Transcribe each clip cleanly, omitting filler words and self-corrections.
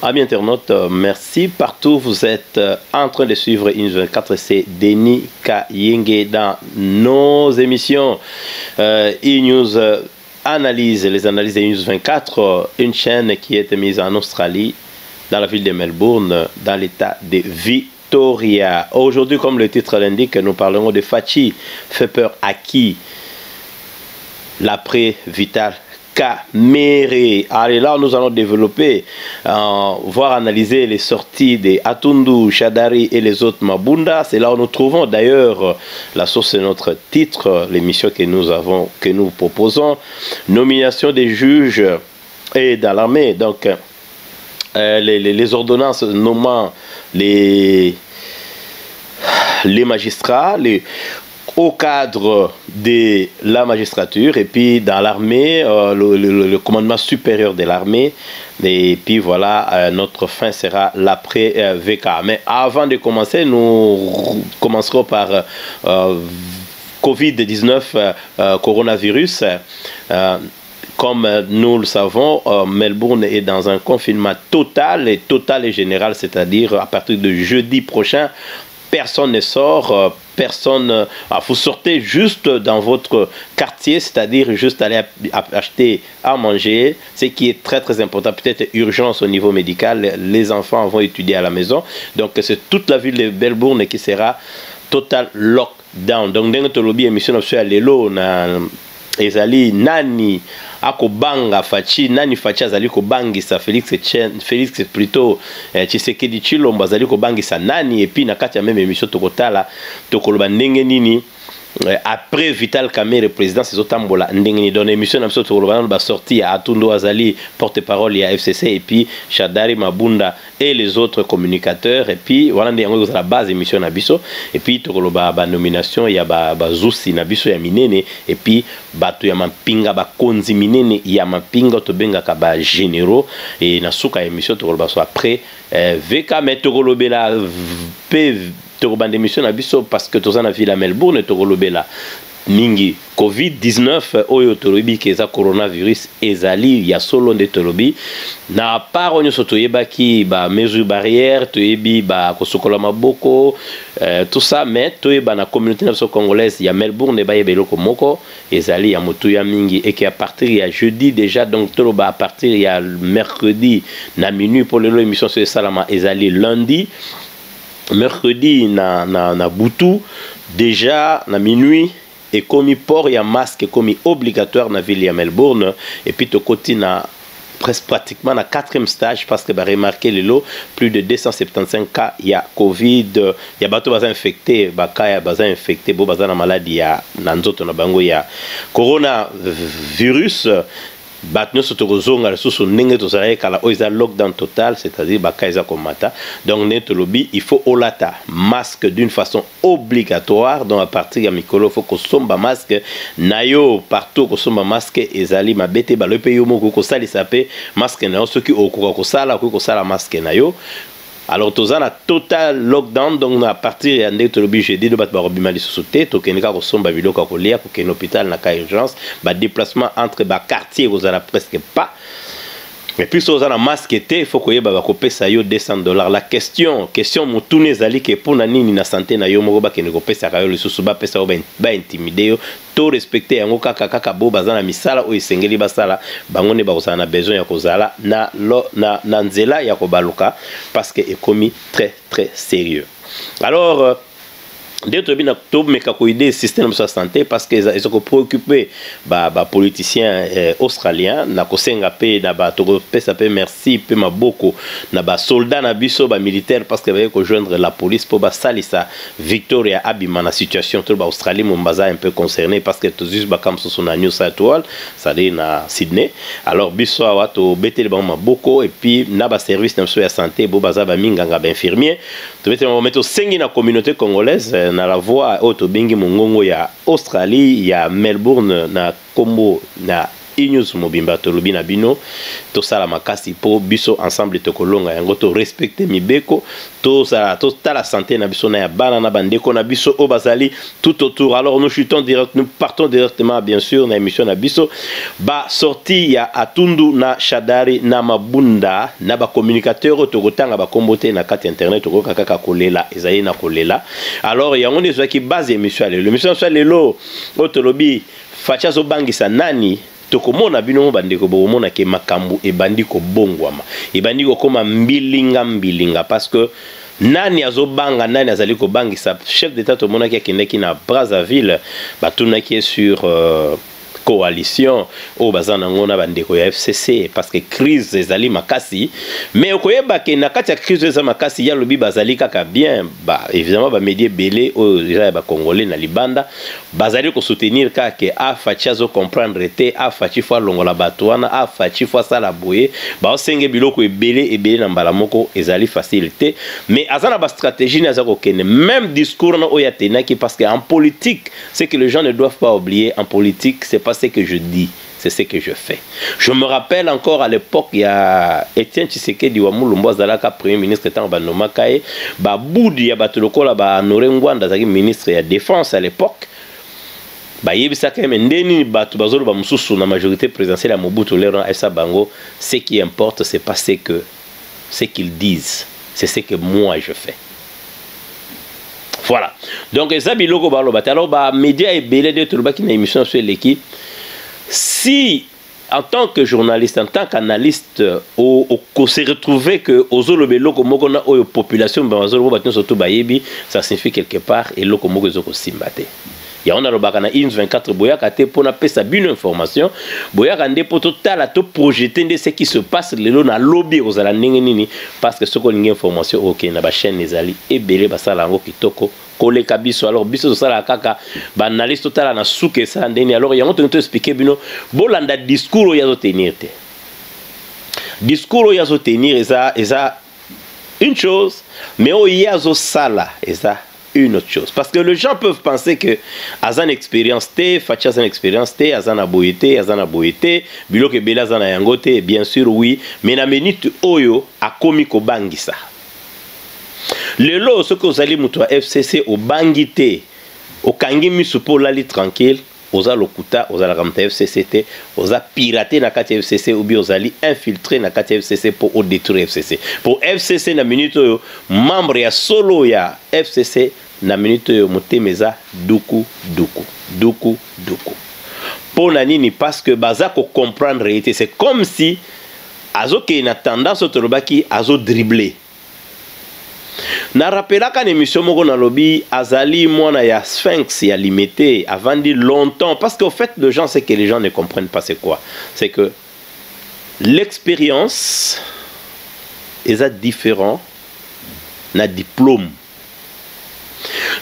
Amis internautes, merci partout. Vous êtes en train de suivre News 24. C'est Denis Kayenge dans nos émissions E-News Analyse, les analyses de News 24, une chaîne qui est mise en Australie, dans la ville de Melbourne, dans l'état de Victoria. Aujourd'hui, comme le titre l'indique, nous parlerons de Fachi, fait peur à qui? L'après Vital Kamerhe. Allez, là, nous allons développer, voir analyser les sorties des Atundu, Shadari et les autres Mabunda. C'est là où nous trouvons d'ailleurs la source de notre titre, l'émission que nous proposons. Nomination des juges et dans l'armée. Donc, les ordonnances nommant les magistrats, au cadre de la magistrature, et puis dans l'armée, le commandement supérieur de l'armée, et puis voilà, notre fin sera l'après VK. Mais avant de commencer, nous commencerons par Covid-19, coronavirus. Comme nous le savons, Melbourne est dans un confinement total et général, c'est-à-dire à partir de jeudi prochain, personne ne sort, vous sortez juste dans votre quartier, c'est-à-dire juste aller acheter à manger, ce qui est très important, peut-être urgence au niveau médical, les enfants vont étudier à la maison, donc c'est toute la ville de Melbourne qui sera total lockdown. Donc, dans notre lobby, émission à l'élo, ezali nani akobanga Fachi, nani Fachi azali kobangisa Félix plutôt Tshisekedi Tshilombo azali kobangisa nani, et puis na kati ya même émission tokotala tokoloba ndenge nini après Vital Kamerhe président ces otambola ndenge ni dans l'émission na biso tokoloba na ba sortie ya Atundu azali porte-parole ya FCC, et puis Shadari Mabunda et les autres communicateurs, et puis voilà ndenge la base émission na biso, et puis tokoloba ba nomination ya ba zusi na biso ya minene, et puis bato ya mapinga ba konzi minene ya mapinga tobenga ka ba généraux, et na suka émission tokoloba so après VK mais tokolobela pe tokobande émission na biso parce que tozana ville à Melbourne tokolobela mingi Covid-19 oyo tolobi keza coronavirus ezali ya solo nde tolobi na part onyo sotoyeba ki ba mesure barrière toyebi ba kosokola maboko tout ça, mais toyeba na communauté nationale congolaise ya Melbourne ba yebeloko moko ezali ya motu ya mingi, et qui à partir ya jeudi déjà, donc toloba à partir ya mercredi na minuit pour l'émission sur Salama ezali lundi, mercredi na Boutou déjà na minuit, et comme port ya masque comme obligatoire na ville ya Melbourne, et puis to côté na presque pratiquement na 4e stage parce que bah remarquer les lots plus de 275 cas ya Covid, ya bato baza infecté, ba cas ya baza infecté bo baza na maladie ya na nzoto na bango ya coronavirus. Batno sotokozonga lisusu ndenge tozala kala oiza lockdown total, c'est-à-dire bakaisa komata. Donc net lobby, il faut olata masque d'une façon obligatoire. Donc à partir ya mikolo faut ko somba masque nayo partout, ko somba masque ezali mabete ba le pays moko ko sali sape masque nayo soki okoka ko sala masque nayo. Alors toza na total lockdown, donc à partir ya ndeko lobi jeudi de bat ba robima li sosote to kenika ko somba biloko ko lia ko ken hôpital na ka urgence ba déplacement entre ba quartier vous ala presque pas. Mais puis si vous avez un masque, il faut que vous ayez $200. La question mutune zali que pour nani na santé na yo moko ba kene ko pesa ka yo le susu ba pesa ba intimider to respecter yango kaka bo bazana misala o isengeli basala bango ne ba kozana besoin ya kozala na nzela ya kobaluka parce que est commis très sérieux. Alors dès que tu as système de santé parce qu'ils sont préoccupés par les politiciens australiens, na kosenga pe na ba to pesa pe merci pe maboko na ba soldats na biso ba militaires parce que va rejoindre la police pour ba salisa Victoria abima na situation tout ba Australie mombaza un peu concerné parce que tous ba comme sur na New South Wales, ça dit na Sydney. Alors biso wa to betel ba maboko, et puis na ba service na so ya santé bo baza ba minganga ba infirmier to betel ba metto sengi na communauté congolaise na la voix auto bengi mongongo ya Australie ya Melbourne na Combo na inews mobimba tolobi na bino to sala makasi po biso ensemble tokolonga yango to respecter mibeko to la santé na biso na ya bana na bandeko na biso o bazali tout autour. Alors nous partons directement bien sûr na émission na biso ba sorti ya Atundu na Shadari na Mabunda na ba communicateur to kotanga ba kombote na carte internet to kaka kolela ezali na kolela. Alors yango ne qui base émission le émission soit lelo otolobi facha zo bangisa nani tokomona bino bandeko bomona ke makambu ebandi ko bongwama ebandi ko koma mbilinga parce que nani azobanga nani azali ko bangisa chef d'état to mona ki akendeki na Brazzaville batuna qui est sur coalition au bazana ngona bandeko ya FCC parce que crise ezali makasi mais okoyeba ke na kati ya crise ezali makasi ya lobi bazali kaka bien ba évidemment ba médias belé o ya ba congolais na libanda bazali ko soutenir ka ke afachi azo comprendre te afachi fois longola batwana afachi fois sala boye ba osenge biloko ebele na mbala moko ezali facilité mais azana ba stratégie na zako kene même discours na oya tenaki parce que en politique c'est que les gens ne doivent pas oublier en politique c'est pas ce que je dis, c'est ce que je fais. Je me rappelle encore à l'époque, il y a Etienne Tshisekedi wa Mulumba Zalaka, premier ministre étant Banoma Kaye, Boudi ya Batolokola, Norengwanda, ministre de la Défense à l'époque. Yebisa Kaye Mendeni, Batubazolo, Bamususu, la majorité présidentielle à Mobutu, Léron, Essa Bango, ce qui importe, c'est pas ce qu'ils disent, c'est ce que moi je fais. Voilà. Donc, ça, biloko balobate. Alors, médias et belé de tout qui n'a émission sur l'équipe. Si, en tant que journaliste, en tant qu'analyste, on s'est retrouvé que aux olobeloko mokona o population bazolo batno surtout bayebi, ça signifie quelque part et loko moko zoko simbate. Ya on a le bakana INS 24 boyaka te pona pesa une information boyaka nde poto tala to projeter de ce qui se passe lelo na lobby aux ala nini parce que ce qu'on a information OK na ba chaîne ezali ebele basala ngo kitoko koleka biso alors biso sala kaka ba analyste tala na souke ça ndeni alors yango to expliquer bino bolanda discours ya zo tenir te discours ya zo tenir eza une chose mais o ya zo sala eza une autre chose. Parce que les gens peuvent penser que Azan expérience T, Facha Azan expérience T, Azan aboyete, Bilo ke Bela Azan yangote, bien sûr oui, mais na minute oyo a komiko bangisa. Le lot ce que vous allez moutoua FCC au bangité, au kangi misupo lali tranquille, oza lokuta, oza la ramta FCCT, oza pirater na kati FCC ou bien ozali infiltrer na kati FCC pour détruire FCC. Pour FCC na minute oyo, membre ya solo ya FCC na minute oyo motemeza duku. Pour nani parce que baza ko comprendre réalité, c'est comme si azo ke na tendance otolobaki azo dribbler. Na rappela kan émission moko na lobby azali mona ya Sphinx ya limité avant dit longtemps parce qu'au fait les gens c'est que les gens ne comprennent pas c'est quoi. C'est que l'expérience est différent na diplôme.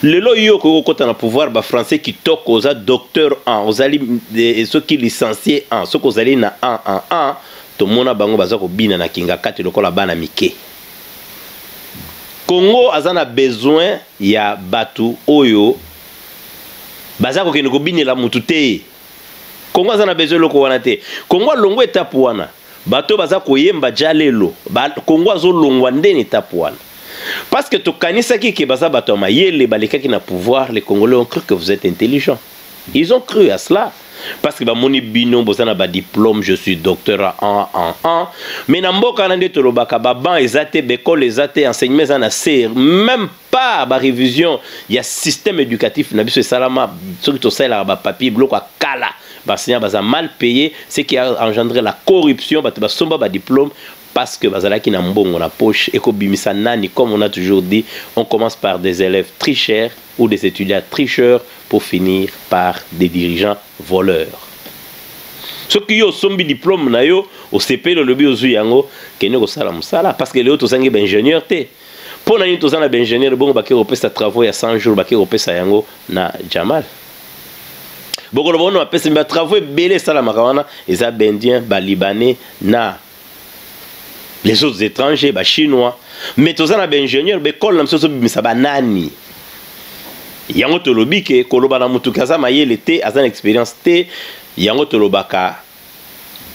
Le loyo ko kota na pouvoir ba français qui toque aux docteur en ozali ceux qui licenciés en ceux qui ozali na en to mona bango bazako bina na kinga kati lokola bana mike. Congo azana besoin ya batu oyo bazako ke ngo binela mutu te. Congo azana besoin loko wana te. Congo longo etape wana bato bazako yemba jalelo Congo azo longwa ndeni etape wana. Parce que tokanisa ki ke baza bato mayele baleka ki na pouvoir, les Congolais ont cru que vous êtes intelligent. Ils ont cru à cela. Parce que moni bino bozana ba diplôme, je suis docteur en mais na mboka na ndeto lobaka ba ban ezate bekole ezate enseignement za na ser même pas ba révision, il y a système éducatif na biso salama soki to sala ba papier bloc kala ba senya baza mal payé, ce qui a engendré la corruption ba somba ba diplôme parce que bazalaki na mbongo na poche et ko bimisa nani comme on a toujours dit, on commence par des élèves tricheurs ou des étudiants tricheurs pour finir par des dirigeants voleurs. Ce qui yo sombi diplôme na yo au CP le lobby ozu yango kene ko sala musala parce que les autres sangi ba ingénieur té. Pour nani to zana ba ingénieur bon ba ke opesa travaux ya 100 jours ba ke opesa yango na Jamal. Boko lo bono apesa ba travaux belé sala makawana eza bendien ba libanais na les autres étrangers ba chinois mais to zana ba ingénieur be kol na msoso bimisa ba nani. Yango tolobi ke koloba na mutu kaza mayele te azan expérience te yango tolobaka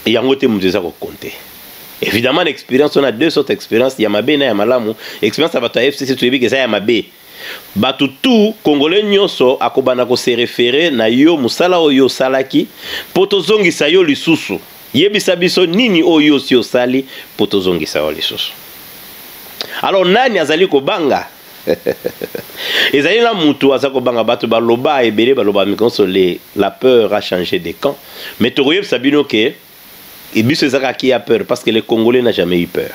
et yango te mutu eza ko compter. Évidemment l'expérience, on a deux sortes d'expériences, il y a mabe na ya malamu. Expérience à bato ya FCC tu que ça ya mabe. Bato tout congolais nyonso akobana ko se référer na yo musala oyo salaki poto zongisa yo lisusu. Yebisa biso nini oyo si osali poto zongisa yo lisusu. Alors nani azali ko banga? Ezali na mutu azako banga bato baloba ebele baloba mikonso la peur a changé de camp. Mais tokoyeb sabino ke et biso ezaka qui a peur parce que les Congolais n'ont jamais eu peur.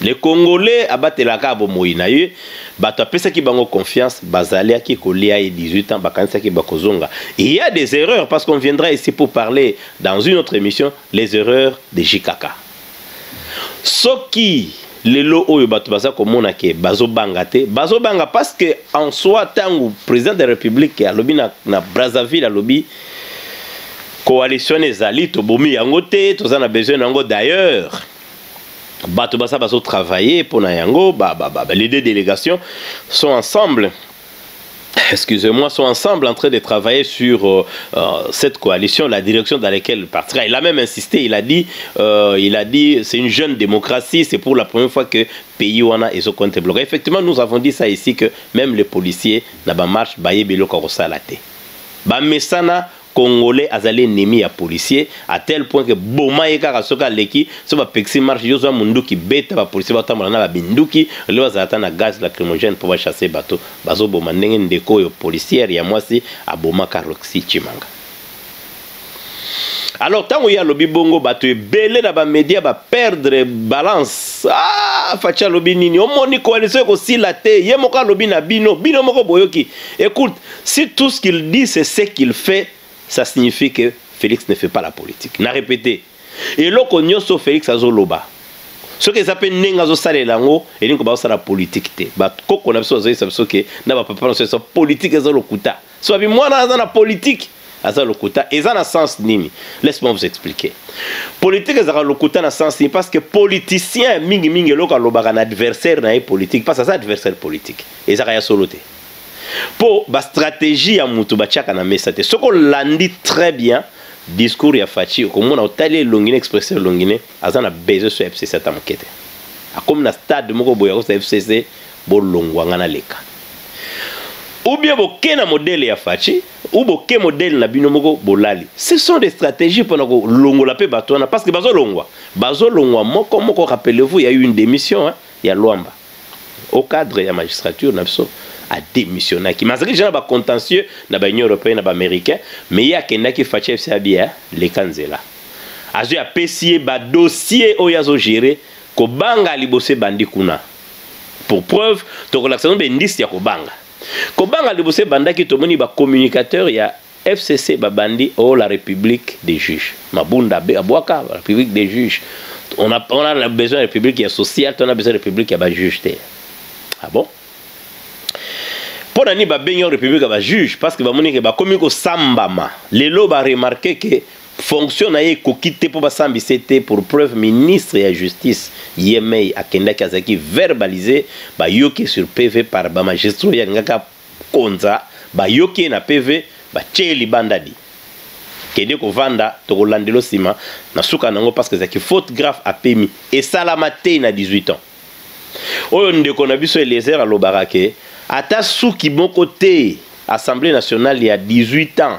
Les Congolais abatelaka bomoyi na ye bato apesa ki bango confiance bazali aki kolia et 18 ans bakanisa ki bakozonga. Il y a des erreurs parce qu'on viendra ici pour parler dans une autre émission les erreurs de JKK. Soki lelo oyo bato baza komona ke bazo banga te bazo banga parce que en soi tangu président de la République alobi na Brazzaville alobi coalition ezali tobomi yango te toza na besoin yango d'ailleurs bato basa bazo travailler pour na yango les deux délégations sont ensemble excusez-moi sont ensemble en train de travailler sur cette coalition la direction dans laquelle il partira. Il a même insisté, il a dit c'est une jeune démocratie, c'est pour la première fois que pays wana ezo compte bloqué. Effectivement nous avons dit ça ici que même les policiers na ba marche baye biloko ko sala te ba mesana Congolais azali ennemi ya policier à tel point que boma yeka soka leki so ba pexi marche yozo munduki beta ba policier batambola na ba binduki leo azata na gaz lacrymogène pour chasser bateau bazo boma ndenge ndeko yo policière ya mwasi aboma Roxy Tshimanga. Alors tant qu'il y a lobby bongo bato ebele na ba média ba perdre balance facha lobby nini omoni coalition ko si la te ye moka lobby na bino moko boyoki. Écoute, si tout ce qu'il dit c'est ce qu'il fait, ça signifie que Félix ne fait pas la politique. N'a répété. Et là, quand on Félix a zoloba. Ce qu'ils appellent nengazo sale lango, et nous commençons la politique te. Bah, quand on a besoin de ça, parce que n'a pas papa c'est politique et zolokuta. Soit bien moi dans la politique, azalokuta et ça n'a sens nini. Laisse-moi vous expliquer. Politique et zalokuta n'a sens ni parce que politicien mingi loka loba un adversaire na politique, parce que ça adversaire politique. Et ça a soloté. Pour la stratégie à mutu bachaka na mesate ce qu'on l'a très bien discours ya Fachi comme on a talé longine expression longine azana besoin sur FCC tamkete a comme na stade moko boya ko FCC bo longwa ngana leka ou bien bo kena modèle ya Fachi ou bo ke modèle na bino moko bolali. Ce sont des stratégies pour ko longola pe batona parce que bazo longwa moko rappelez-vous il y a eu une démission hein il y a Luamba au cadre de la magistrature n'abso a démissionné qui m'a dit ba contentieux na ba Union européenne na ba américain mais il y a quelqu'un qui fait chef ça bien les kanzela azu a pesier ba dossier o yazo gérer ko banga libosé bandi kuna pour preuve to relaxation be indice ya ko banga libosé bandaki to moni ba communicateur ya FCC ba bandi o la République des juges mabunda be abwaka la République des juges on a besoin de République sociale on a besoin de République ya ba juge te. Ah bon? Pour nani ba benyo République ba juge parce que ba moni ke ba komi ko sambama lelo ba remarquer que fonction na ye ko quitter pour ba sambisete pour preuve ministre ya justice Yemei akenda kazaki verbaliser ba yoki sur PV par ba magistrat ya ngaka konza ba yoki na PV ba cheli bandadi kede ko vanda to ko landelo sima na suka nango parce que zaki faute grave a pemi et salamate na 18 ans oyo ndeko na biso Eliezer alobarake ata souki bon côté Assemblée nationale il y a 18 ans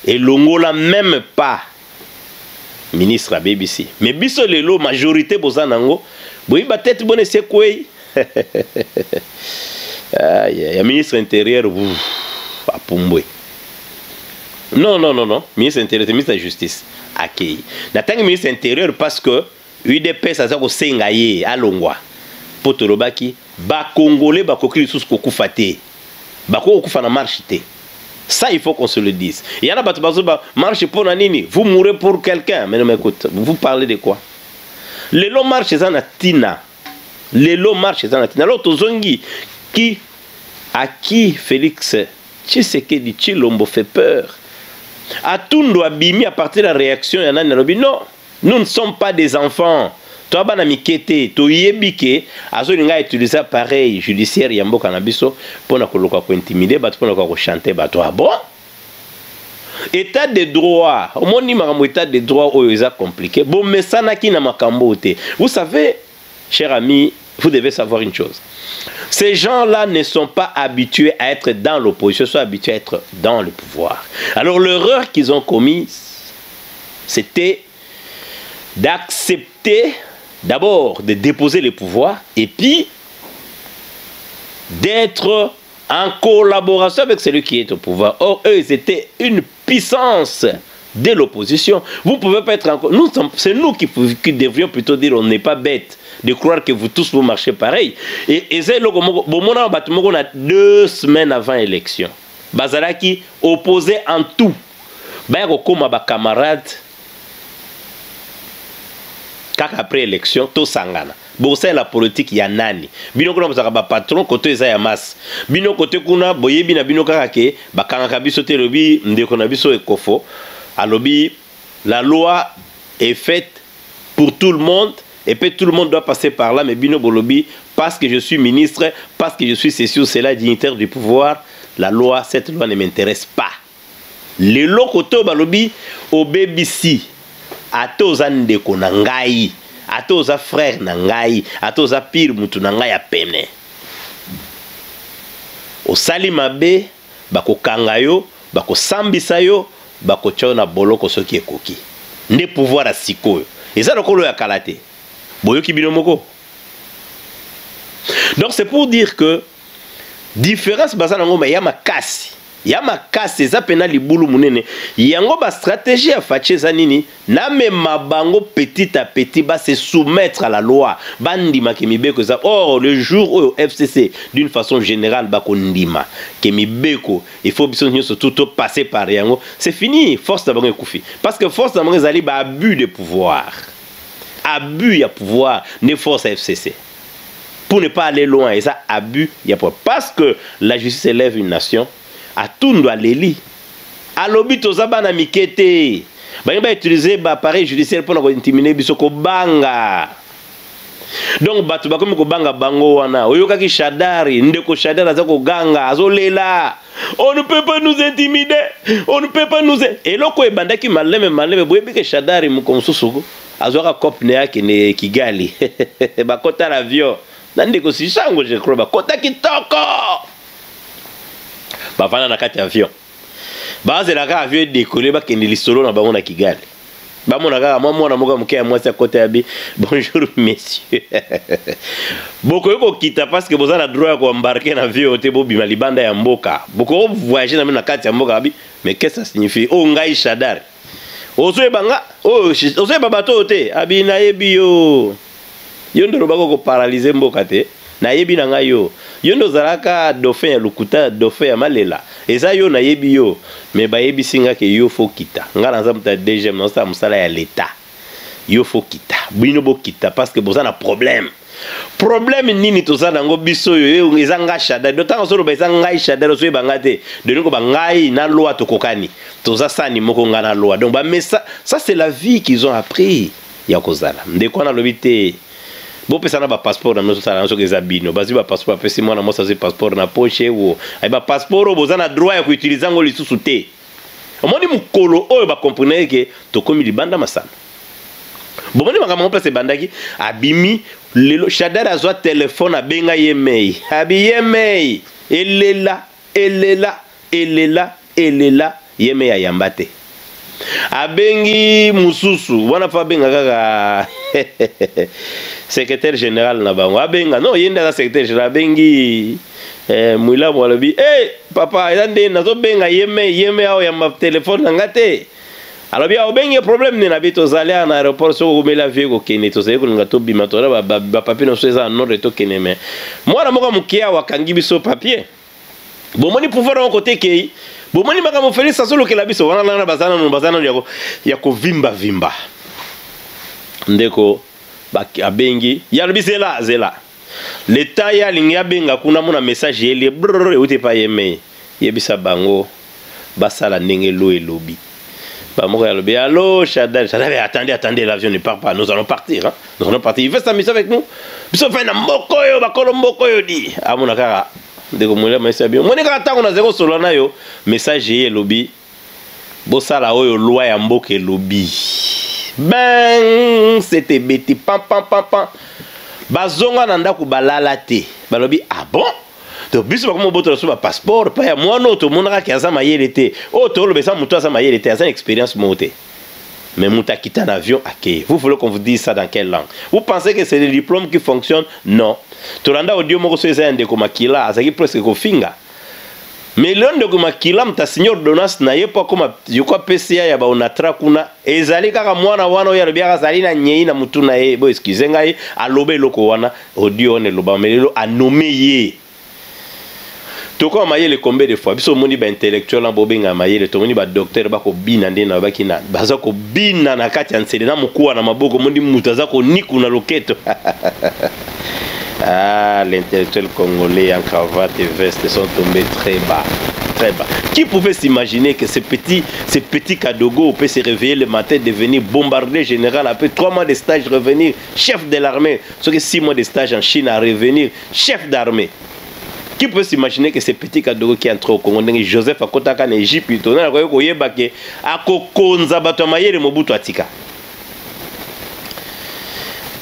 et longola même pas ministre à BBC mais biso lelo majorité bozanango boyi ba tête bonne c'est quoi ya ministre intérieur a pumbwe non ministre intérieur ministre de justice akei natanga ministre intérieur parce que UDP ça ko senga ye alongwa potolobaki ba congolais ba kokili sous kokufa te ba kokufa na marche te. Ça il faut qu'on se le dise. Il y en a ba marche pour nini vous mourrez pour quelqu'un mais non mais écoute vous parlez de quoi les longs marches en atina alors tozongi qui à qui Félix Tshisekedi Tshilombo fait peur à Tundo Abimi à partir de la réaction il y en a non nous ne sommes pas des enfants. Toi bana mikete to yebike azolinga utiliser appareil judiciaire ya mboka na biso pona koloka ko intimider bato pona ko chanter bato bon état de droit, état de droit est compliqué. Bon, mais ça n'a qu'une makambote. Vous savez, cher ami, vous devez savoir une chose. Ces gens-là ne sont pas habitués à être dans l'opposition, ils sont habitués à être dans le pouvoir. Alors l'erreur qu'ils ont commise, c'était d'accepter d'abord de déposer le pouvoir et puis d'être en collaboration avec celui qui est au pouvoir. Or, eux, ils étaient une puissance de l'opposition. Vous ne pouvez pas être encore... C'est nous qui devrions plutôt dire on n'est pas bête de croire que vous tous vous marchez pareil. Et c'est le moment où on a 2 semaines avant l'élection. Bazalaki opposé en tout. Comme camarades, après l'élection, tout sangana. Bon, c'est la politique ya nani. Bino kuna mzaka ba patron kote eza ya mas. Bino kote kuna boye bina bino kakake ba kangaka biso te lobi ndeko na biso ekofo. Alobi la loi est faite pour tout le monde et puis tout le monde doit passer par là mais bino bolobi parce que je suis ministre, parce que je suis ceci ou cela dignitaire du pouvoir, la loi, cette loi ne m'intéresse pas. Le lokoto balobi au BBC atoza ndeko na ngai. Atoza frère na ngai, atoza pire mutu na ngai ya pene. Osali mabe, bako kanga yo, bako sambisa yo, bako tchao na boloko soki ekoki. Nde pouvoir a sikoyo. Eza lokolo ya kalate. Boyo kibino moko. Donc c'est pour dire que différence basa nango ma yama kasi. Yama kasi eza pena libulu munene. Yango ba stratégie a fache za nini na mema bango petit à petit ba se soumettre à la loi. Bandima kemibeko za or le jour où FCC d'une façon générale ba kondima kemibeko il faut biso nyonso tout passer par yango. C'est fini force da bango ekufi. Parce que force da bango zali ba abus de pouvoir. Abus ya pouvoir ne force FCC. Pour ne pas aller loin et ça abus ya pouvoir parce que la justice élève une nation. A tout doit l'eli. A l'obi tozaba na mikete. Ba ba utiliser ba appareil judiciaire pour intimider biso ko banga. Donc batu ba comme ko banga bango wana. Oyoka ki Shadari, ndeko Shadari azako ganga, azolela. On ne peut pas nous intimider. On ne peut pas nous. Et loko e bandaki maleme boyebi ke Shadari mukonsusuko. Azoka kopne yake ne Kigali. Ba kota l'avion. Ndeko sishango je crois ba kota kitoko. Bafana na kati avion. Baze la avion décollé ba kende lisolo na bango na Kigali. Ba mona kaka mwana moka muke ya mwasi côté ya bi. Bonjour messieurs. Boko yoko kita parce que boza na droit ko embarquer na avion te bo bima libanda ya mboka. Boko voyager na kati ya mboka bi. Mais qu'est-ce que ça signifie? Oh ngai Shadari. Ozoe banga, ozoe babato te. Abi na yebi yo. Yo ndo bako ko paralyser mboka te. Na yebi na ngai yo. Yo ndo zalaka dauphin ya lukuta, dauphin ya malela. Eza yo na yebi yo. Mais ba yebi singa ke yo fo kita. Nga na zamuta DGM na sa musala ya l'État. Yo fo kita. Bino bo kita parce que boza na problème. Problème nini toza nango biso yo eza nga Shadari. Dotanga solo ba eza ngai Shadari so yeba ngate. De niko ba ngai na loi to kokani. Toza sani moko nga na loi. Donc ba mais ça c'est la vie qu'ils ont appris. Ya kozala. Ndeko na lobité. Bon pesana ba passeport na noso sala nso keza bino bazi ba passeport pesi mwana mosa ze passeport na poche wo ai ba passeport boza na droit ya kuutiliza ngo lisusu te omoni mukolo oyo ba comprendre ke to komi libanda masana bomoni makama pese bandaki abimi lelo Shadari azwa téléphone abenga yemei abi yemei elela yemei ayambate abengi mususu wana fa benga kaka secrétaire général na bango abenga no yenda secrétaire général bengi mwila mwalobi papa yande nazo benga yeme ao ya ma téléphone ngate alobi ao bengi problème ne na bito zalia na aéroport so ko mela vie ko kene to seko ngato bima to ba papier no seza no reto kene me mwana moko mukia wakangi biso papier bomoni pouvoir en côté kei bomoni makamo Félix solo ke la biso wana na bazana ya ko vimba ndeko abengi yalobi zela l'État ya lingi abenga kuna mona message yeli brrr ute pa yeme yebisa bango basala ndenge lo elobi ba moko yalobi allo Shadari attendez l'avion ne part pas nous allons partir hein nous allons partir il fait sa mission avec nous biso fait na mboko yo bakolo mboko yo di amona kaka ndeko mwela message bien moni kaka tango na zeko solo na yo message yelobi bosala oyo loi ya mboka elobi. Ben c'était bêti pam pam pam pam. Bazonga na ndako balala te. Balobi ah bon? Donc biso ba komo boto so ba passeport pa ya mwana oto monaka ki aza mayele te. O to lo besa muto aza mayele te, aza expérience moté. Mais muta quitte en avion ok. Vous voulez qu'on vous dise ça dans quelle langue? Vous pensez que c'est le diplôme qui fonctionne? Non. Toranda audio moko so eza ndeko makila, azaki presque ko finga. Mais l'un de makila mta seigneur Donas na yepa koma yoko PCA ya ba onatra kuna ezali kaka mwana wana oya lobiaka zali na nyei na mutu na ye bo excuse ngai alobe loko wana audio ne loba melelo a nommé ye. Toko mayele combien de fois biso moni ba intellectuel en bobenga mayele to moni ba docteur ba ko bina nde na bakina baza ko bina na kati ya nsele na mukuwa na maboko moni mutaza ko niku na loketo. Ah, l'intellectuel congolais en cravate et veste sont tombés très bas. Très bas. Qui pouvait s'imaginer que ce petit Kadogo peut se réveiller le matin, devenir bombardier général, après 3 mois de stage, revenir chef de l'armée, ce que 6 mois de stage en Chine, à revenir chef d'armée. Qui peut s'imaginer que ce petit Kadogo qui est entré au Congo, Joseph Akotaka en Égypte, il a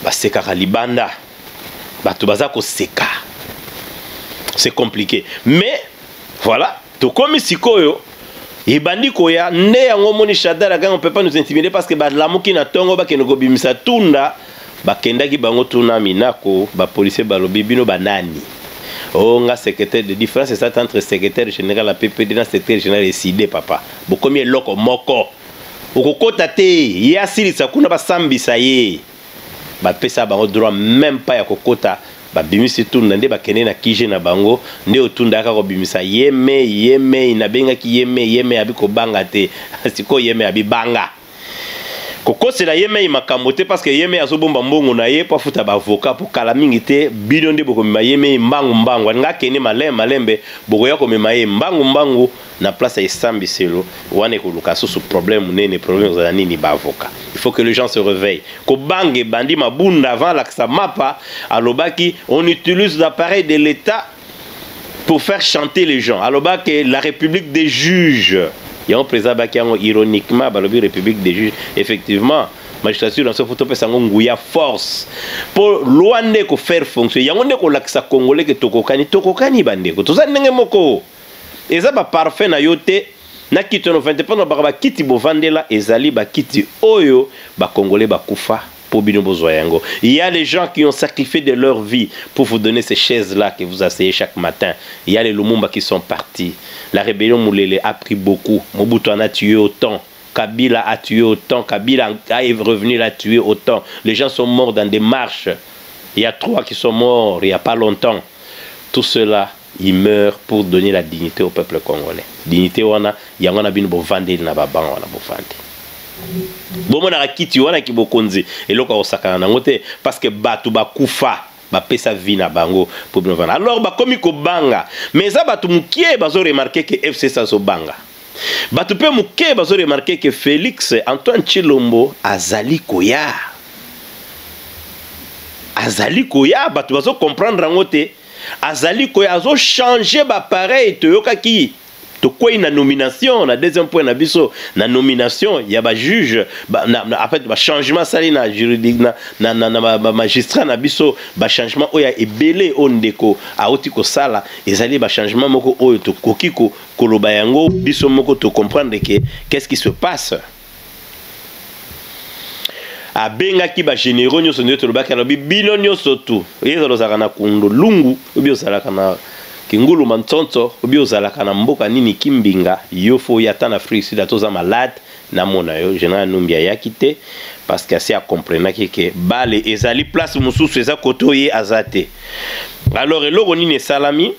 c'est Libanda. C'est compliqué. Mais, voilà. Tout comme Sikoyo, et Bandikoya, né en Omoni Shadara, on ne peut pas nous intimider parce que Badlamuki na Tongo, Bakenogo Bimisa Tunda, Bakendaki Bango Tuna Minako, Bapolice Balobi Bino Banani. On a secrétaire de différence, c'est ça entre secrétaire général à PPD et secrétaire général et SID, papa. Beaucoup mieux loko moko. Okokota te, yasili sakuna basambi saye. Ba pesa bango droit même pas ya kokota ba bimisi tunda nde bakene na kije na bango nde otunda ka ko bimisa yeme na benga ki yeme abiko banga te siko yeme abibanga kokose la yeme makambo te parce que yeme azobomba mbongo na ye po futa ba avocat pour kala mingi te bidon nde boko mema yeme mbangu nga kene malembe boko ya ko mema ye mbangu na place ya sambi selo wane ko lukaso sous problème za nini ba avocat. Il faut que les gens se réveillent. Ko bange bandi mabunda avant la mapa alobaki on utilise l'appareil de l'État pour faire chanter les gens. Alobaki la République des juges. Il y a un président qui a ironiquement la République des juges. Effectivement, magistrature dans ce photo peut s'enguya force pour loin de faire fonctionner. Il y a un laksa congolais que tokokani bande ko toza ndenge moko. Eza ba parfait na yote na kito no 20 pendant ba kiti bo vandela ezali ba kiti oyo ba congolais ba kufa pour bino bozwa yango. Il y a les gens qui ont sacrifié de leur vie pour vous donner ces chaises là que vous asseyez chaque matin. Il y a les Lumumba qui sont partis. La rébellion Moulele a pris beaucoup. Mobutu en a tué autant. Kabila a tué autant. Kabila est revenu l'a tué autant. Les gens sont morts dans des marches. Il y a 3 qui sont morts il n'y a pas longtemps. Tout cela, ils meurent pour donner la dignité au peuple congolais. Dignité wana, yangona bin bo vande na baban wana bo vande. Bomona kiti wana ki bokonzi eloko osakana nango te parce que batu bakufa ba pesa vie na bango pour bien vendre. Alors ba komi ko banga, mais ça batu mukie bazo remarquer que FC ça so banga. Batu pe mukie bazo remarquer que Félix Antoine Tshilombo azali koya. Azali koya batu bazo comprendre nango te. Azali koya azo changer ba pareil to yokaki. To quoi une nomination, na deuxième point na biso na nomination, il y a ba juge en fait ba changement sali na juridique na magistrat na biso ba changement oya ebele ondeko aoti ko sala ezali ba changement moko oyo to kokiko koloba yango biso moko to comprendre que qu'est-ce qui se passe. A benga ki ba généraux nyoso nyoto lobaka lobi bino nyoso tu ezalo zakana kundo lungu obi osala kana Kingulu Mantonto, obio zalaka na mboka nini kimbinga, yofo yata na Afrique Sud atoza malade na mona yo, général Numbia yakite parce que c'est à comprendre que bale ezali place mususu eza kotoye azate. Alors eloko nini salami?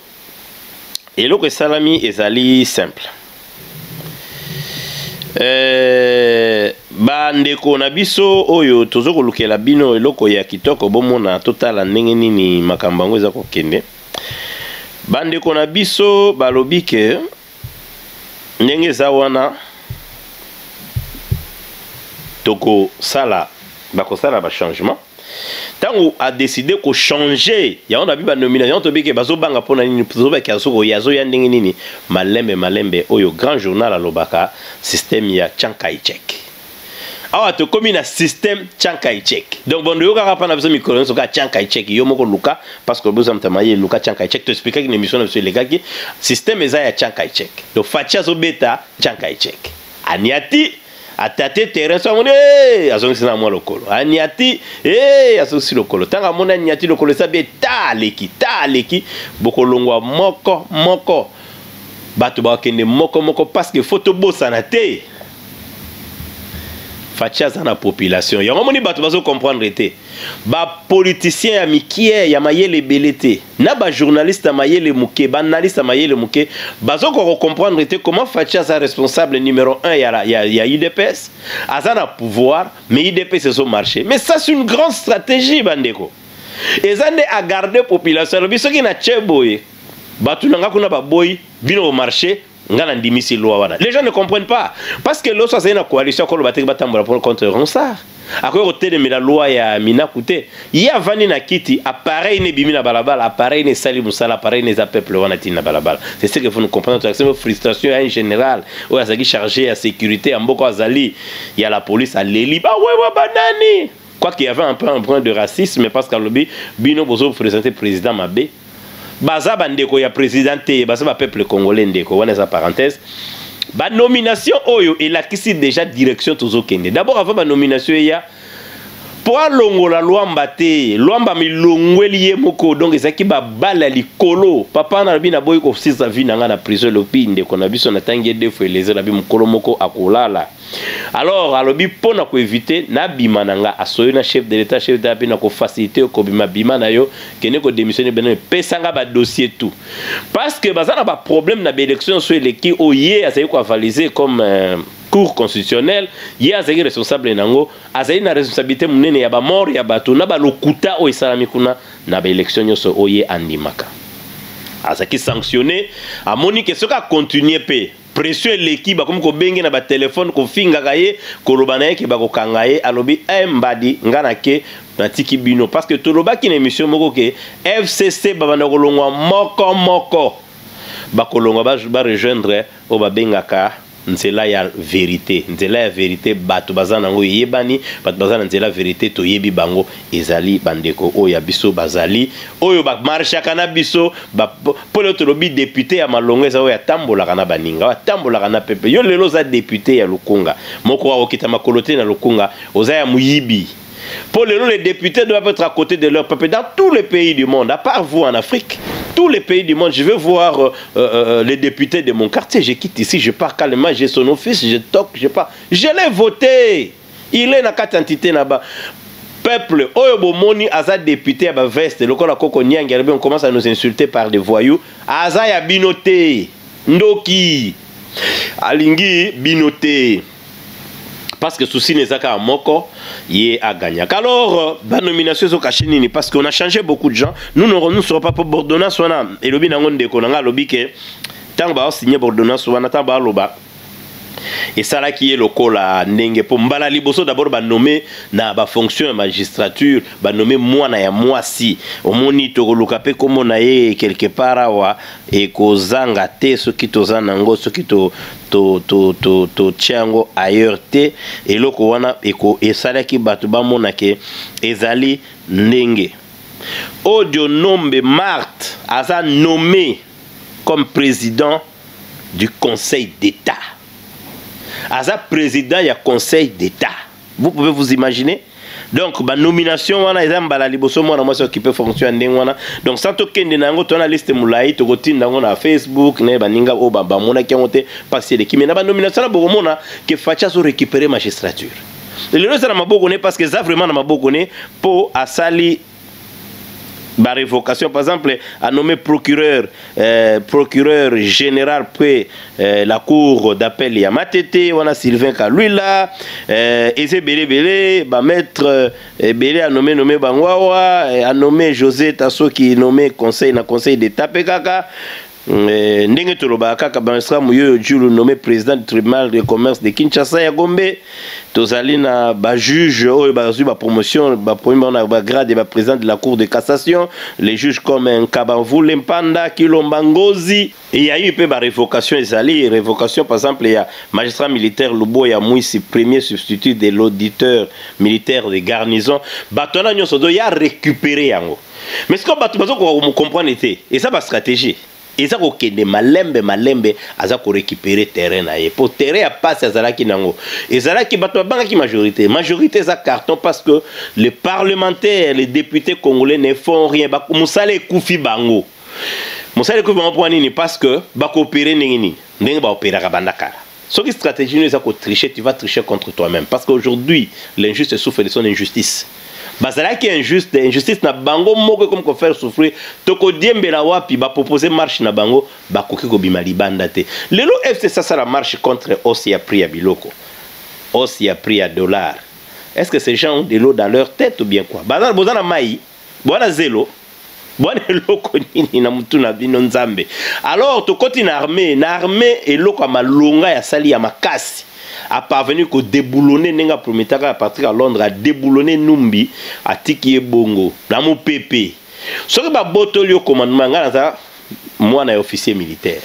Eloko salami ezali simple. Bandeko na biso oyo tozoko lukela bino eloko ya kitoko bomona totala ndenge nini makambango eza kokende. Bandeko na biso balobi ke ndenge za wana toko sala bako sala ba changement tant a décidé ko changer ya on a vu ba nomination to bi ke bazo banga pona ni zo ba kazo yazo ya ndenge nini malembe oyo grand journal alobaka système ya Chiang Kai-shek. Awa to komi na système Chiang Kai-shek. Donc bon yo ka pa na biso micro so ka Chiang Kai-shek yo moko luka parce que besoin tamaye luka Chiang Kai-shek to expliquer une émission na biso les gars qui système eza ya Chiang Kai-shek. Donc facha zo beta Chiang Kai-shek. Aniati atate terrain so ngone azongi sina mwa lokolo. Aniati azongi lokolo. Tanga mona aniati lokolo sa be taleki bokolongwa moko. Batu ba kende moko parce que photo bossa na te. Facha za na population. Ya ngomoni batu bazo comprendre te. Ba politicien ya mikie ya mayele belete. Na ba journaliste ya mayele muke, ba analyste ya mayele muke, bazo ko comprendre te comment Facha za responsable numéro 1 ya UDPS. Azana pouvoir, mais UDPS c'est son marché. Mais ça c'est une grande stratégie bandeko. Ezande a garder population. Biso ki na cheboye. Batu nanga kuna ba boy bino au marché. Les gens ne comprennent pas. Parce que l'autre, c'est une coalition contre Ronsard. À côté de la loi, il y a Mina Kouté. Il y a Vani Nakiti, appareil ne bimina balabal, appareil ne sali moussala, appareil ne peuple wanatina balabal. C'est ce qu'il faut nous comprendre. C'est une frustration en général. Où il y a chargé à sécurité, en Boko Azali, il y a la police à l'Eli. Bah ouais, banani. Quoi qu'il y avait un peu un point de racisme, parce qu'à l'objet, Bino Bozo présentait président Mabé. Baza bandeko ya présidenté baza ba peuple congolais ndeko wana sa parenthèse ba nomination oyo elakisi déjà direction tozokende d'abord avant ba nomination ya pour longola Luamba te Luamba milongweli ye moko donc ezaki ba bala likolo papa na bina boy ko sisa vie na nga na prison lopinde ko na biso na tangi deux fois les la bi mukolo moko akolala. Alors alobi pona ko éviter na bima nanga asoyo na chef de l'état chef d'État na ko faciliter ko bima bima na yo kene ko démissionner beno pesanga ba dossier tout parce que bazana ba problème na élection sur l'équipe oye asayi ko avaliser comme cour constitutionnelle ye azaki responsable nango azali na responsabilité munene ya ba mort ya bato na ba lokuta o isalami kuna na ba élection nyoso oye andimaka azaki sanctionné amoni que soka continuer pe pression l'équipe comme ko bengi na ba téléphone ko finga kaye ko lobana yeke ba ko kangaye alobi mbadi ngana ke natiki bino parce que toloba ki na émission moko ke FCC babana ko longwa moko ba ko longwa ba rejoindre o ba bengaka nzela ya vérité bato bazana ngo yebani bato bazana nzela vérité to yebi bango ezali bandeko oya biso bazali oyo ba marcha kana biso ba polo to lobi député ya malongo eza oya tambola kana baninga wa tambola kana pepe yo lelo za député ya Lukunga moko wa okita makolote na Lukunga oza ya muyibi. Pour les députés doivent être à côté de leur peuple dans tous les pays du monde, à part vous en Afrique. Tous les pays du monde, je vais voir les députés de mon quartier. Je quitte ici, je pars calmement, j'ai son office, je toque, je pars. Je l'ai voté. Il est dans quatre entités là-bas. Peuple, Oyobomoni, Aza député à veste, le Kola Koko Nyang, on commence à nous insulter par des voyous. Aza ya binoté, Ndoki, Alingi binoté. Parce que souci n'est pas moko yé a gagné. Alors la nomination sont cachées nini parce qu'on a changé beaucoup de gens. Nous ne serons pas pour Bordonnance wana et lobi nangon de konanga lobi que tant ba signer Bordonnance wana tant ba loba. Et ça là qui est le col à Nenge pour mbala liboso d'abord ba nommer na ba fonction magistrature ba nommer moi na ya moi si au moni to lukape comme na ye quelque part wa et kozanga te ce qui tozana ngo ce qui to tiango ailleurs te et loko wana eko esala ki batu ba monake ezali Ndenge Odio Nombe Marthe asa nommé comme président du Conseil d'État. Asa président du Conseil d'État. Vous pouvez vous imaginer? Donc, la nomination, on a la liboso, qui peut fonctionner. Donc, sans token de nango, on a liste moulaï, to gotin na Facebook, ne baninga o baba mona qui ont été passés de qui mais na nomination na boromona que facha so récupérer magistrature. Et le reste na maboko ne parce que ça vraiment na maboko ne pour asali la révocation, par exemple, a nommé procureur général près la cour d'appel Yamatete, on a Sylvain Kalula, Eze Bele, maître Bele a nommé Bangwawa, a nommé José Tasso qui est nommé conseil d'État PKK. ndenge toloba kaka magistrat moyo Djulu nommé président du tribunal de commerce de Kinshasa ya Gombe tozali na ba juge oyo bazui ba promotion ba premier na ba grade ba président de la cour de cassation les juges comme Nkabavule Mpanda Kilomba Ngozi. Il y a eu peu ba révocation ezali révocation par exemple il y a magistrat militaire Luboya Mwisi premier substitut de l'auditeur militaire de garnison batona nyonso do ya récupérer yango mais ce que batu bazo ko comprendre était et ça ba stratégie. Et ça ko kende malembe aza ko récupérer terrain na ye pour terrain a passe azalaki nango ezalaki bato bangaki majorité za carton parce que les parlementaires les députés congolais ne font rien ba musale kufi bango pour nini parce que ba coopérer nini ndenge ba opérer ka bandaka ce qui stratégie nous ça ko tricher tu vas tricher contre toi-même parce qu'aujourd'hui l'injuste souffre de son injustice. Bazala qui est injuste, injustice na bango moko comme ko faire souffrir toko diembela wapi ba proposer marche na bango ba koki ko bima libanda te. Lelo FC ça la marche contre aussi a pris à biloko. Aussi a pris à dollar. Est-ce que ces gens ont de l'eau dans leur tête ou bien quoi? Bazala bozana mai, bona zélo. Bona loko nini na mutu na bino nzambe. Alors to koti na armée et loko malonga ya sali ya makasi. A parvenu ko déboulonner nenga prometaka à partir à Londres a déboulonner Numbi a tiki bongo na mo pépé ce qui ba botolio commandement ngana moi na officier militaire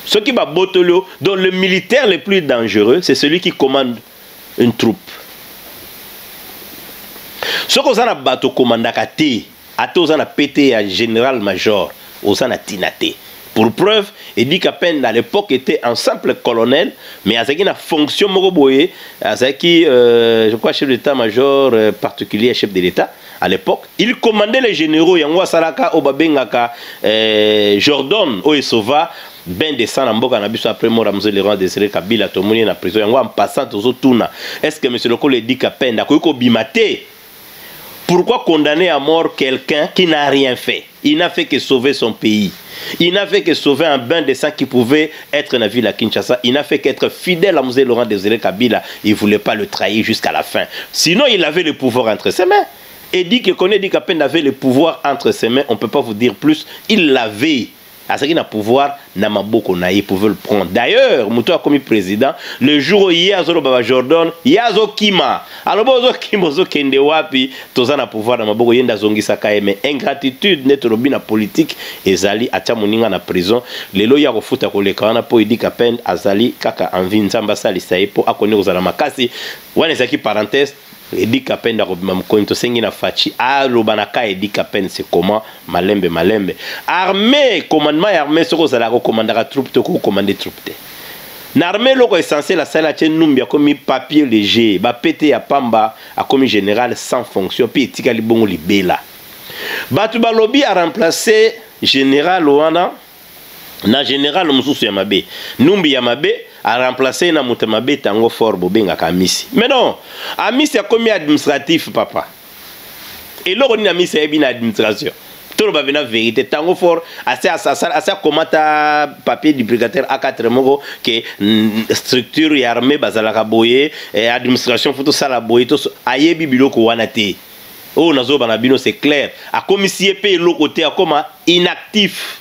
ce qui ba botolio donc le militaire le plus dangereux c'est celui qui commande une troupe ce qu'on a bateau commandaka te ato na pété à général major osana tinate. Pour preuve, il dit qu'à peine à l'époque était un simple colonel, mais à ce qui a fonction Moroboye, à ce qui, je crois, chef d'état-major particulier, chef de l'État, à l'époque, il commandait les généraux, Yangwa Saraka, Obabengaka, Jordan, Oesova, ben descend en Boka Nabiso après mort à le roi de Kabila, Tomoni en prison, Yangwa en passant aux Tuna. Est-ce que M. Lokole dit qu'à peine, à Koyko Bimate? Pourquoi condamner à mort quelqu'un qui n'a rien fait? Il n'a fait que sauver son pays. Il n'a fait que sauver un bain de sang qui pouvait être dans la ville à Kinshasa. Il n'a fait qu'être fidèle à Mzee Laurent Désiré Kabila. Il ne voulait pas le trahir jusqu'à la fin. Sinon, il avait le pouvoir entre ses mains. Et dit que Koné dit qu'à peine avait le pouvoir entre ses mains, on ne peut pas vous dire plus. Il l'avait. À ce qu'il a pouvoir, Namaboko Naï pouvait le prendre. D'ailleurs, Moutou a commis président, le jour où il y a Baba Jordan, il y a Kima. Alors, Bozo Kima, Bozo Kende Wapi, Tozan a pouvoir, Namaboko Yenda Zongi Sakaye, mais ingratitude, net robina politique, et Zali, Achamoninga na prison, les loyaux refuta kolekana, po idi kapen, Azali, Kaka, Envie, Nzamba Sali, Saepo, Akone Ozala Makasi, Wanesaki parenthèse, Edi Kapen da robima mkonto sengi na fachi a lobanaka Edi Kapen c'est comment malembe armée commandement armée soko zala ko commandera troupe to ko commander troupe te na armée loko essentiel la sala tien numbi a commis papier léger ba pété ya pamba a commis général sans fonction puis etika libongo libela batu balobi a remplacer général wana na général mususu ya mabe numbi ya mabe a remplacé na mutamabe tango fort bobenga kamisi. Mais non, Amisi a commis administratif papa. Et là on a mis ça bien administration. Tout le monde vérité tango fort assez comata papier du brigadier A4 moko que structure et armée bazalaka boye et administration photo sala boye to ayebi biloko wana te. Oh nazo banabino c'est clair. A commissaire pe l'autre côté a comme inactif.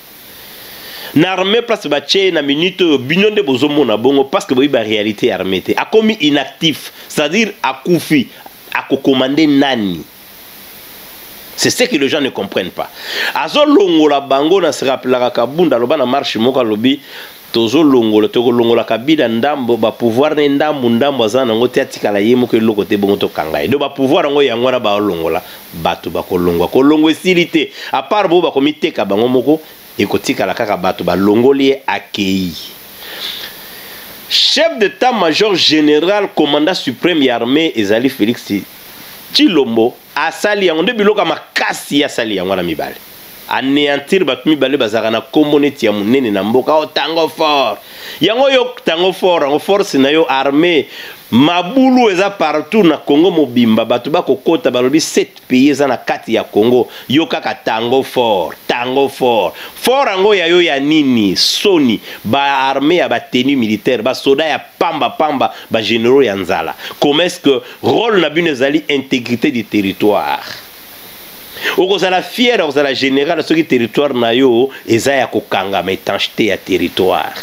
N'armée place baché na minute bignon de bozomo na bongo parce que la réalité armée a commis inactif, c'est-à-dire à koufi, à commander nani. C'est ce que les gens ne comprennent pas. Azo longo la bango na se rappelera kabunda loba na marche moka lobi tozo longo la kabila ndambo ba pouvoir ne ndambo azana ngote atikala yemo ke loko te bongo to kangai. Do ba pouvoir ngo yangwana ba longola batu ba kolongo esilité à part bo ba komite ka bango moko et kotika la kaka bato ba longoli accueilli. Chef d'état-major général commandant suprême ya armée Ezali Félix Tshilombo asali yango nde biloko makasi asali yango na mibale anéantir bato mibale bazaka na komoneti ya munene na mboka o tango fort yango yo tango fort en force na yo armée mabulu eza partout na Congo mobimba bato bakokota balobi 7 pays eza na kati ya Congo yo kaka tango fort fort ango ya yo ya nini soni ba armée ya ba tenue militaire ba soda ya pamba ba généraux ya nzala comment est-ce que rôle na bino ezali intégrité du territoire okozala fier okozala général soki territoire na yo eza ya kokangama étanchéité ya territoire.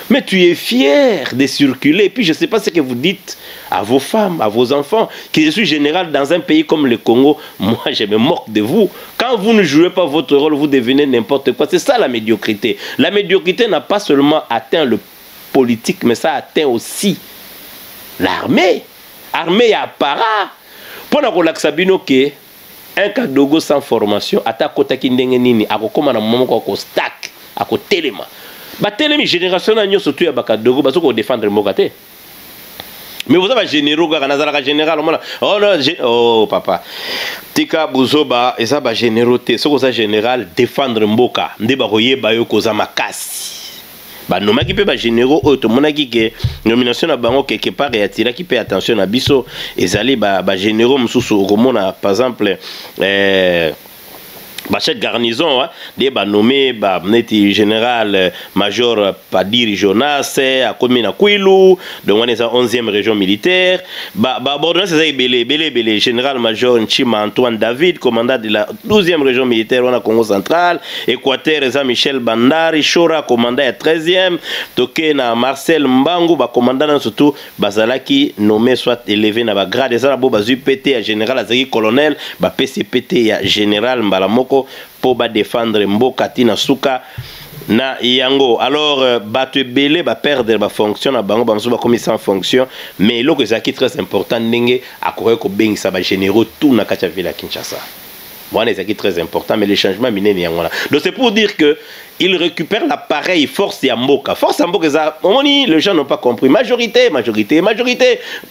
Mais tu es fier de circuler. Et puis je ne sais pas ce que vous dites à vos femmes, à vos enfants, que je suis général dans un pays comme le Congo. Moi, je me moque de vous. Quand vous ne jouez pas votre rôle, vous devenez n'importe quoi. C'est ça la médiocrité. La médiocrité n'a pas seulement atteint le politique, mais ça atteint aussi l'armée. Armée et apparat. Pour nous que un kadogo sans formation, attaque kota kindenge nini, akokoma na momoko ko stack, akotelema. Batelemi génération na nyoso tu ya bakadogo bazoko défendre mokate. Mais vous avez généraux ga nazala général oh non oh papa. Tika buzoba eza ba générauté, soko za général défendre mboka, nde ba koyeba yo koza makasi. Ba nomaki pe ba généraux oyo monaki ke nomination na bango quelque part et atira ki pe attention na biso ezali ba généraux mususu okomona par exemple chef garnison de nommé neti général major Padiri Jonas a commis na Kwilu donc on est en 11e région militaire ordonnance c'est belé général major Nchima Antoine David commandant de la 12e région militaire on a Congo central Équateur Jean Michel Bandari Chora commandant à 13e toké na Marcel Mbangu commandant surtout bazalaki nommé soit élevé na grade ça bo bazu PT à général azaki colonel PCPT à général Mbalamoko pour défendre mboka tina suka na yango. Alors batu belé ba perdre ba fonction na bango ba msuba comme sans fonction mais loko ezaki très important ndenge akore ko bengisa ba généraux tout na kati ya ville ya Kinshasa. Bon ezaki très important mais les changements minene yango là. Donc c'est pour dire que il récupère l'appareil force ya mboka. Force ya mboka za omoni les gens n'ont pas compris majorité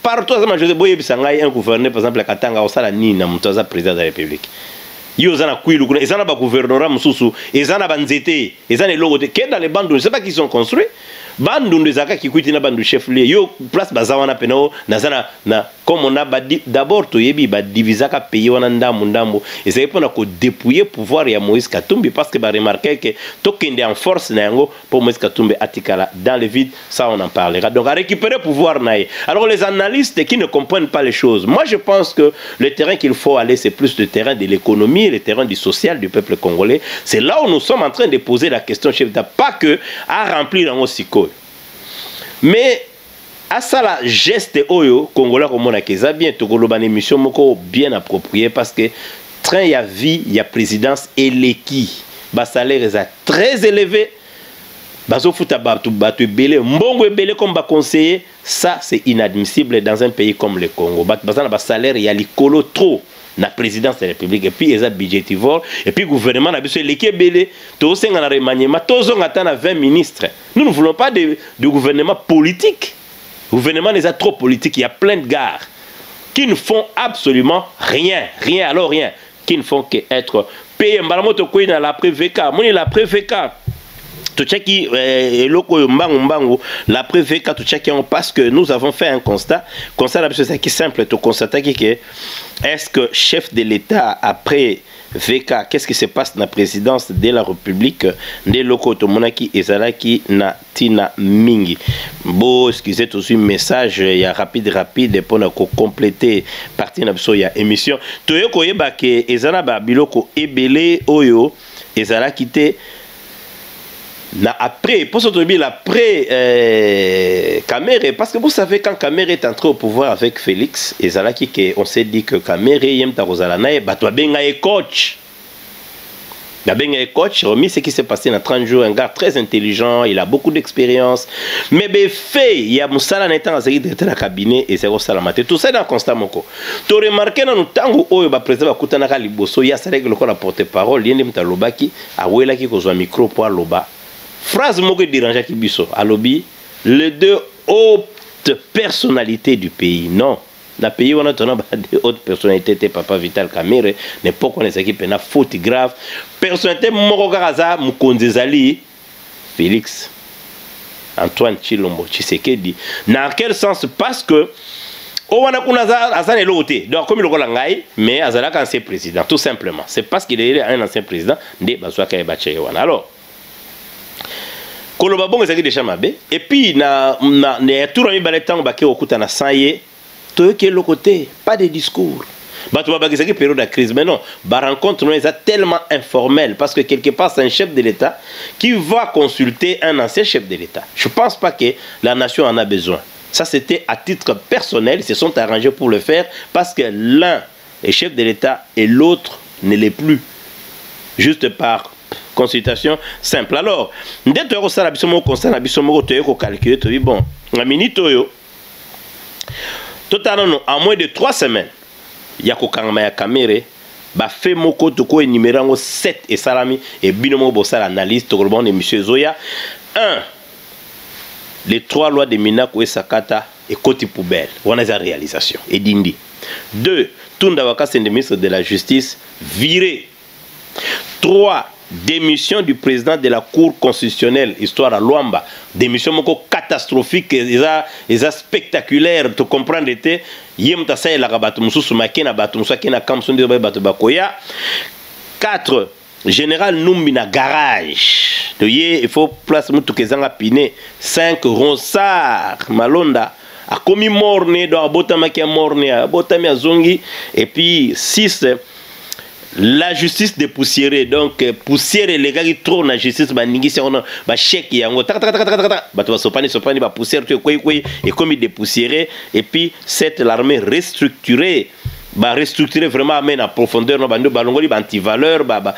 partout ça majorité boye bisangai un gouverneur par exemple la Katanga osala ni na mutaza président de la République. Yo zana Kwilu kuna ezana ba gouvernorat mususu ezana banzete ezana logote que dans les bandes je sais pas qui sont construits bandu ndezaka kikuiti na bandu chef lieu yo place bazawana peno nazana na comme on a d'abord toyebi ba divisaka pays wana ndambo et c'est pour ko dépouiller pouvoir ya Moïse Katumbi parce que ba remarquer que tokende en force na yango pour Moïse Katumbi atikala dans le vide ça on en parlera donc à récupérer pouvoir naï. Alors les analystes qui ne comprennent pas les choses, moi je pense que le terrain qu'il faut aller c'est plus le terrain de l'économie, le terrain du social du peuple congolais. C'est là où nous sommes en train de poser la question chef d'État, pas que à remplir en siko. Mais à ça la geste oyo congolais comme on a qu'eza bien tokoloba une émission moko bien appropriée parce que train ya vie ya présidence eleki ba salaire est très élevé bazo futa batu belé mbongo belé comme ba conseiller ça c'est inadmissible dans un pays comme le Congo bazana ba salaire ya likolo trop na présidence de la République et puis ils ont budgétivore et puis gouvernement na biso eleki belé to senga na remaniement tozo ngata na 20 ministres. Nous ne voulons pas de gouvernement politique. Le gouvernement est trop politique. Il y a plein de gars qui ne font absolument rien, qui ne font qu'être payés. La pré-VK, la pré-VK. La pré-VK, parce que nous avons fait un constat. Constat qui est simple, tu constates que est-ce que chef de l'État après VK, qu'est-ce qui se passe dans la présidence de la République de loko tomonaki ezalaki na tina mingi. Bon, excusez aussi message ya rapide pour na ko compléter partie na biso ya émission. Toyo koyeba ke ezala ba biloko ebele oyo ezalaki te na après pour se après Kamere parce que vous savez quand Kamere est entré au pouvoir avec Félix et Zalaki que on s'est dit que Kamere yem ta rozala na batwa benga e coach remis ce qui s'est passé dans 30 jours, un gars très intelligent, il a beaucoup d'expérience mais fait il y a musala na étant azaki de la cabinet et zéro salamate tout ça dans constat moko to remarquer na ntango oyo ba président ba kutana ka liboso ya sarek le la porte-parole yende mtalobaki awelaki kozwa micro pour loba phrase moko dérangeant qui biso alobi les deux hautes personnalités du pays non na pays on a des hautes personnalités papa Vital Kamerhe n'importe quoi les équipes na faute grave personnalité moko kakaza Mukonzezali Félix Antoine Tshilombo Tshisekedi dans quel sens parce que on a un loté donc comme le Rolangai mais azalaka ancien président tout simplement c'est parce qu'il est un ancien président de bazwaka e bache wana alors koloba bongo ezaki déjà mabe et puis na tout rami baletango bake okuta na saye toyoki le côté pas de discours C'est une période de crise. Mais non, la rencontre est tellement informelle parce que quelque part, c'est un chef de l'État qui va consulter un ancien chef de l'État. Je ne pense pas que la nation en a besoin. Ça, c'était à titre personnel. Ils se sont arrangés pour le faire parce que l'un est chef de l'État et l'autre ne l'est plus. Juste par consultation simple. Alors, dès que vous avez calculé, bon, la minute, totalement, en moins de 3 semaines, il y a une caméra, bah fait moko toko et numéro 7 et salami et binomo bossa l'analyse to de monsieur Zoya. 1. Les 3 lois de Minako et Sakata et côté poubelle. On a la réalisation. Et dindi. 2. Tunda Waka, c'est le ministre de la Justice viré. 3. Démission du président de la Cour constitutionnelle, histoire à Luamba. Démission catastrophique, et spectaculaire, tu comprends l'été. Yemta sa la rabatumusu makena batumusa kena kamson de batubakoya. 4. Général Numbina garage. Il faut placer mutukezanga piné. 5. Ronsard Malonda. A commis morné dans Botamaki morné, a Botami azongi. Et puis 6. La justice dépoussiérée, donc poussière les gars qui trop la justice, bah ningi c'est on bah chèque yango ta ta ta ta ta ta bah tu vas sopani bah poussière tu quoi et comme il dépoussiéré et puis cette l'armée restructurée bah restructurer vraiment amène à profondeur no bando balongoli ba anti-valeur bah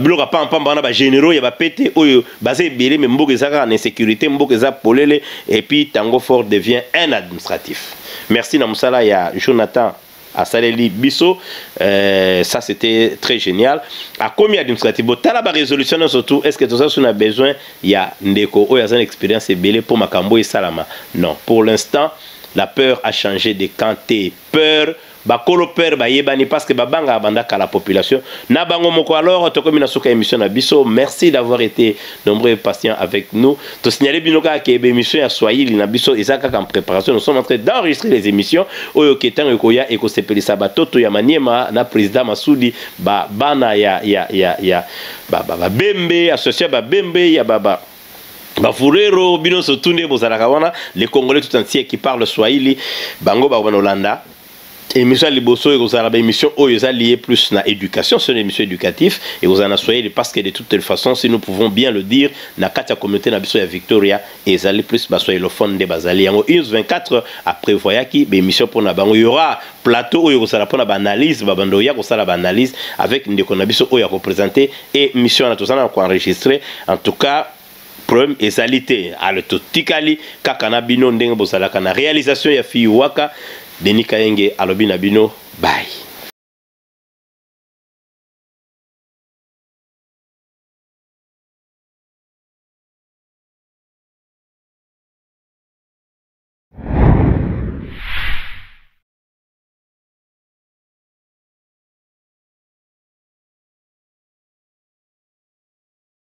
biloka pas ba généraux ya ba pété oyo basé belé mais mboke zaka en insécurité mboke za polele et puis Tango Fort devient un administratif. Merci na musala ya Jonathan à Saleli Bisso, ça c'était très génial. À combien d'administratifs, la résolution surtout, est-ce que tout ça, on a besoin, il y a Ndeko, il y a une expérience belée pour Makambo et Salama. Non, pour l'instant, la peur a changé de quantité. Peur, bakolo peur, yebani parce que babanga abandaka la population. Na bango moko alors, to comme na émission na Bisso, merci d'avoir été nombreux et patients avec nous. To signaler binoka que émission à Swahili na Bisso et ça en préparation, nous sommes en train d'enregistrer les émissions. Oyo ketan ekoya eko sepeli sabato to ya maniema na président Masudi bana ya bembe associé bembe ya baba Bafurero, Bino Sotunde, Bozalakawana, les Congolais tout entiers qui parlent Swahili, Bango Bawanolanda. Émission Liboso et vous avez émission où vous lié plus à l'éducation, c'est une émission éducative et vous en avez parce que de toutes les façons, si nous pouvons bien le dire, na katia communauté na biso ya Victoria et vous allez plus basoyer le fond de Bazali. En 24 après voyaki, émission pour na bango, il y aura plateau où vous allez prendre analyse, babandoya vous allez analyse avec une déconabiso où il y a représenté et mission à tout ça on enregistré. En tout cas. Problème ezalité à le totikali kakana bino ndenge bozalaka na réalisation ya fi waka Denis Kayenge alobina bino bye.